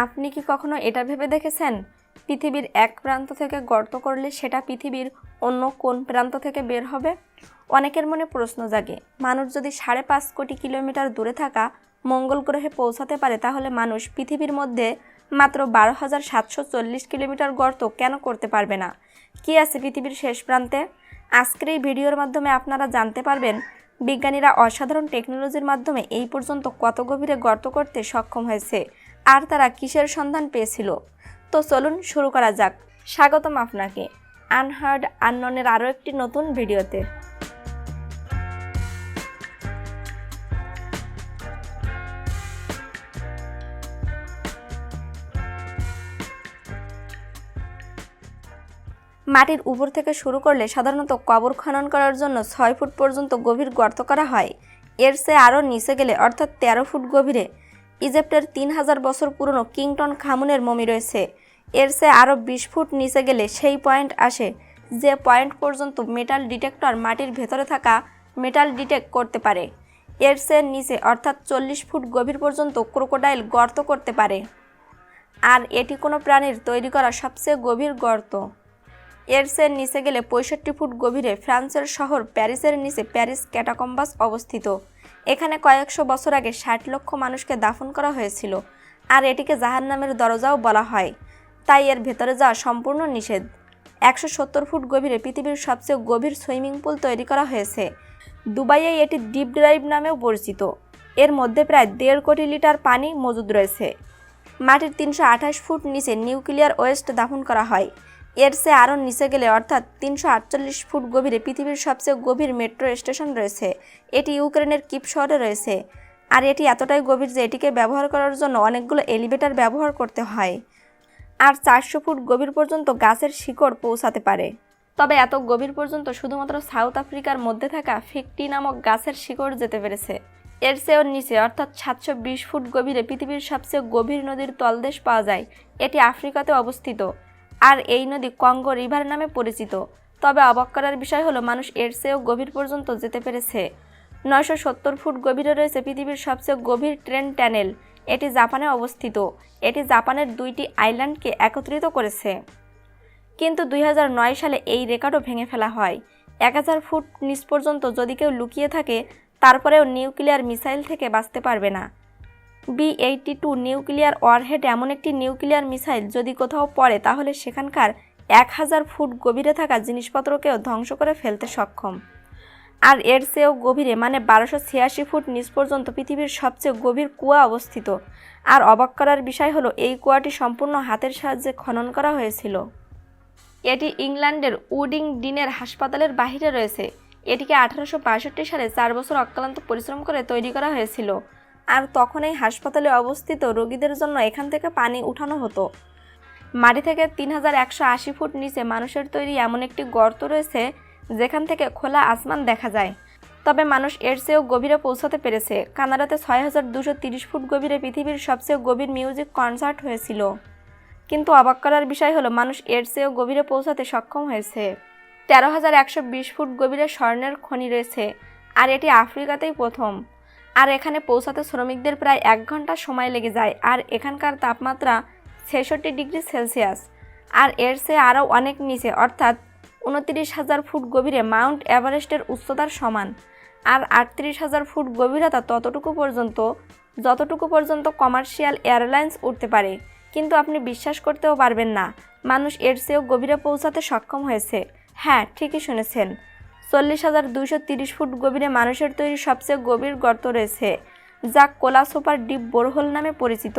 আপনি কি কখনো এটা ভেবে দেখেছেন পৃথিবীর এক প্রান্ত থেকে গর্ত করলে সেটা পৃথিবীর অন্য কোন প্রান্ত থেকে বের হবে? অনেকের মনে প্রশ্ন জাগে, মানুষ যদি 5.5 কোটি কিলোমিটার দূরে থাকা মঙ্গল গ্রহে পৌঁছাতে পারে, তাহলে মানুষ পৃথিবীর মধ্যে মাত্র 12,740 কিলোমিটার গর্ত কেন করতে পারবে না? কি আছে পৃথিবীর শেষ প্রান্তে? আজকের এই ভিডিওর মাধ্যমে আপনারা জানতে পারবেন বিজ্ঞানীরা অসাধারণ টেকনোলজির মাধ্যমে এই পর্যন্ত কত গভীরে গর্ত করতে সক্ষম হয়েছে, আর তারা কিসের সন্ধান পেয়েছিল। তো চলুন শুরু করা যাক। স্বাগতম আপনাকে আনহার্ড আননোনের আরও একটি নতুন ভিডিওতে। মাটির উপর থেকে শুরু করলে সাধারণত কবর খনন করার জন্য 6 ফুট পর্যন্ত গভীর গর্ত করা হয়। এর চেয়ে আরও নিচে গেলে অর্থাৎ 13 ফুট গভীরে ইজিপ্টের 3000 বছর পুরনো কিংটন খামুনের মমি রয়েছে। এর চেয়ে আরও 20 ফুট নিচে গেলে সেই পয়েন্ট আসে যে পয়েন্ট পর্যন্ত মেটাল ডিটেক্টর মাটির ভেতরে থাকা মেটাল ডিটেক্ট করতে পারে। এর চেয়ে নিচে অর্থাৎ 40 ফুট গভীর পর্যন্ত ক্রোকোডাইল গর্ত করতে পারে, আর এটি কোনো প্রাণীর তৈরি করা সবচেয়ে গভীর গর্ত। এর চেয়ে নিচে গেলে 65 ফুট গভীরে ফ্রান্সের শহর প্যারিসের নিচে প্যারিস ক্যাটাকম্বাস অবস্থিত। এখানে কয়েকশো বছর আগে 60 লক্ষ মানুষকে দাফন করা হয়েছিল, আর এটিকে জাহান্নামের দরজাও বলা হয়, তাই এর ভেতরে যাওয়া সম্পূর্ণ নিষেধ। 170 ফুট গভীরে পৃথিবীর সবচেয়ে গভীর সুইমিং পুল তৈরি করা হয়েছে। দুবাইয়ে এটি ডিপ ড্রাইভ নামেও পরিচিত। এর মধ্যে প্রায় 1.5 কোটি লিটার পানি মজুদ রয়েছে। মাটির 328 ফুট নিচে নিউক্লিয়ার ওয়েস্ট দাফন করা হয়। এর চেয়ে আরও নিচে গেলে অর্থাৎ 348 ফুট গভীরে পৃথিবীর সবচেয়ে গভীর মেট্রো স্টেশন রয়েছে। এটি ইউক্রেনের কিপ শহরে রয়েছে, আর এটি এতটাই গভীর যে এটিকে ব্যবহার করার জন্য অনেকগুলো এলিভেটর ব্যবহার করতে হয়, আর 400 ফুট গভীর পর্যন্ত গাছের শিকড় পৌঁছাতে পারে। তবে এত গভীর পর্যন্ত শুধুমাত্র সাউথ আফ্রিকার মধ্যে থাকা ফিকটি নামক গাছের শিকড় যেতে পেরেছে। এর চেয়েও নিচে অর্থাৎ 720 ফুট গভীরে পৃথিবীর সবচেয়ে গভীর নদীর তলদেশ পাওয়া যায়। এটি আফ্রিকাতে অবস্থিত, আর এই নদী কঙ্গো রিভার নামে পরিচিত। তবে অবাক করার বিষয় হলো মানুষ এর চেয়েও গভীর পর্যন্ত যেতে পেরেছে। 970 ফুট গভীরে রয়েছে পৃথিবীর সবচেয়ে গভীর ট্রেন টানেল। এটি জাপানে অবস্থিত। এটি জাপানের 2টি আইল্যান্ডকে একত্রিত করেছে, কিন্তু 2009 সালে এই রেকর্ডও ভেঙে ফেলা হয়। 1000 ফুট নিচ পর্যন্ত যদি কেউ লুকিয়ে থাকে, তারপরেও নিউক্লিয়ার মিসাইল থেকে বাঁচতে পারবে না। B-82 নিউক্লিয়ার ওয়ারহেড এমন একটি নিউক্লিয়ার মিসাইল যদি কোথাও পড়ে, তাহলে সেখানকার 1000 ফুট গভীরে থাকা জিনিসপত্রকেও ধ্বংস করে ফেলতে সক্ষম। আর এর চেয়েও গভীরে মানে 1286 ফুট নিচ পর্যন্ত পৃথিবীর সবচেয়ে গভীর কুয়া অবস্থিত। আর অবাক করার বিষয় হলো এই কুয়াটি সম্পূর্ণ হাতের সাহায্যে খনন করা হয়েছিল। এটি ইংল্যান্ডের উডিংডিনের হাসপাতালের বাহিরে রয়েছে। এটিকে 1865 সালে 4 বছর অক্লান্ত পরিশ্রম করে তৈরি করা হয়েছিল, আর তখন এই হাসপাতালে অবস্থিত রোগীদের জন্য এখান থেকে পানি উঠানো হতো। মাটি থেকে 3180 ফুট নিচে মানুষের তৈরি এমন একটি গর্ত রয়েছে যেখান থেকে খোলা আসমান দেখা যায়। তবে মানুষ এর চেয়েও গভীরে পৌঁছাতে পেরেছে। কানাডাতে 6230 ফুট গভীরে পৃথিবীর সবচেয়ে গভীর মিউজিক কনসার্ট হয়েছিল। কিন্তু অবাক করার বিষয় হলো মানুষ এর চেয়েও গভীরে পৌঁছাতে সক্ষম হয়েছে। 13,120 ফুট গভীরে স্বর্ণের খনি রয়েছে, আর এটি আফ্রিকাতেই প্রথম। আর এখানে পৌঁছাতে শ্রমিকদের প্রায় 1 ঘন্টা সময় লেগে যায়, আর এখানকার তাপমাত্রা 66 ডিগ্রি সেলসিয়াস। আর এর চেয়ে আরও অনেক নিচে অর্থাৎ 29,000 ফুট গভীরে মাউন্ট এভারেস্টের উচ্চতার সমান। আর 38,000 ফুট গভীরতা যতটুকু পর্যন্ত কমার্শিয়াল এয়ারলাইন্স উঠতে পারে। কিন্তু আপনি বিশ্বাস করতেও পারবেন না, মানুষ এর চেয়েও গভীরে পৌঁছাতে সক্ষম হয়েছে। হ্যাঁ, ঠিকই শুনেছেন, 40,230 ফুট গভীরে মানুষের তৈরি সবচেয়ে গভীর গর্ত রয়েছে, যা কোলা সুপার ডিপ বোরহোল নামে পরিচিত।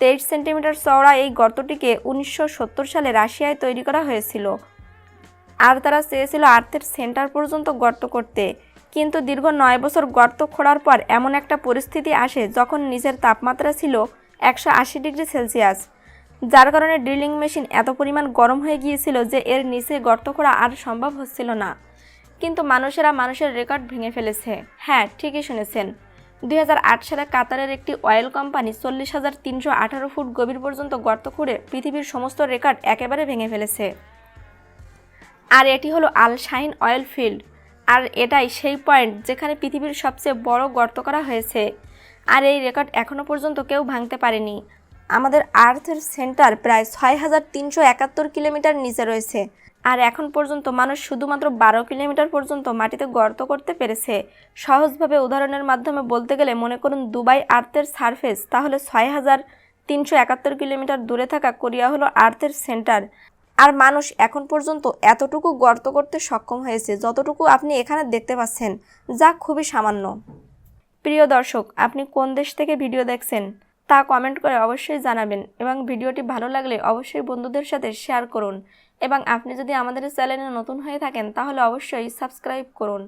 23 সেন্টিমিটার চওড়া এই গর্তটিকে 1970 সালে রাশিয়ায় তৈরি করা হয়েছিল, আর তারা চেয়েছিল আর্থের সেন্টার পর্যন্ত গর্ত করতে। কিন্তু দীর্ঘ 9 বছর গর্ত খোঁড়ার পর এমন একটা পরিস্থিতি আসে যখন নিচের তাপমাত্রা ছিল 180 ডিগ্রি সেলসিয়াস, যার কারণে ড্রিলিং মেশিন এত পরিমাণ গরম হয়ে গিয়েছিল যে এর নিচে গর্ত খোঁড়া আর সম্ভব হচ্ছিল না। কিন্তু মানুষের রেকর্ড ভেঙে ফেলেছে। হ্যাঁ, ঠিকই শুনেছেন, 2008 সালে কাতারের একটি অয়েল কোম্পানি 40,318 ফুট গভীর পর্যন্ত গর্ত খুঁড়ে পৃথিবীর সমস্ত রেকর্ড একেবারে ভেঙে ফেলেছে। আর এটি হলো আল শাইন অয়েল ফিল্ড, আর এটাই সেই পয়েন্ট যেখানে পৃথিবীর সবচেয়ে বড় গর্ত করা হয়েছে। আর এই রেকর্ড এখনও পর্যন্ত কেউ ভাঙতে পারেনি। আমাদের আর্থের সেন্টার প্রায় ৬,৩৭১ কিলোমিটার নিচে রয়েছে। আর এখন পর্যন্ত মানুষ শুধুমাত্র ১২ কিলোমিটার পর্যন্ত মাটিতে গর্ত করতে পেরেছে। সহজভাবে উদাহরণের মাধ্যমে বলতে গেলে মনে করুন দুবাই আর্থের সারফেস, তাহলে ৬,৩৭১ কিলোমিটার দূরে থাকা কোরিয়া হলো আর্থের সেন্টার। আর মানুষ এখন পর্যন্ত এতটুকু গর্ত করতে সক্ষম হয়েছে যতটুকু আপনি এখানে দেখতে পাচ্ছেন, যা খুবই সামান্য। প্রিয় দর্শক, আপনি কোন দেশ থেকে ভিডিও দেখছেন তা কমেন্ট করে অবশ্যই জানাবেন এবং ভিডিওটি ভালো লাগলে অবশ্যই বন্ধুদের সাথে শেয়ার করুন এবং আপনি যদি আমাদের চ্যানেলে নতুন হয়ে থাকেন তাহলে অবশ্যই সাবস্ক্রাইব করুন।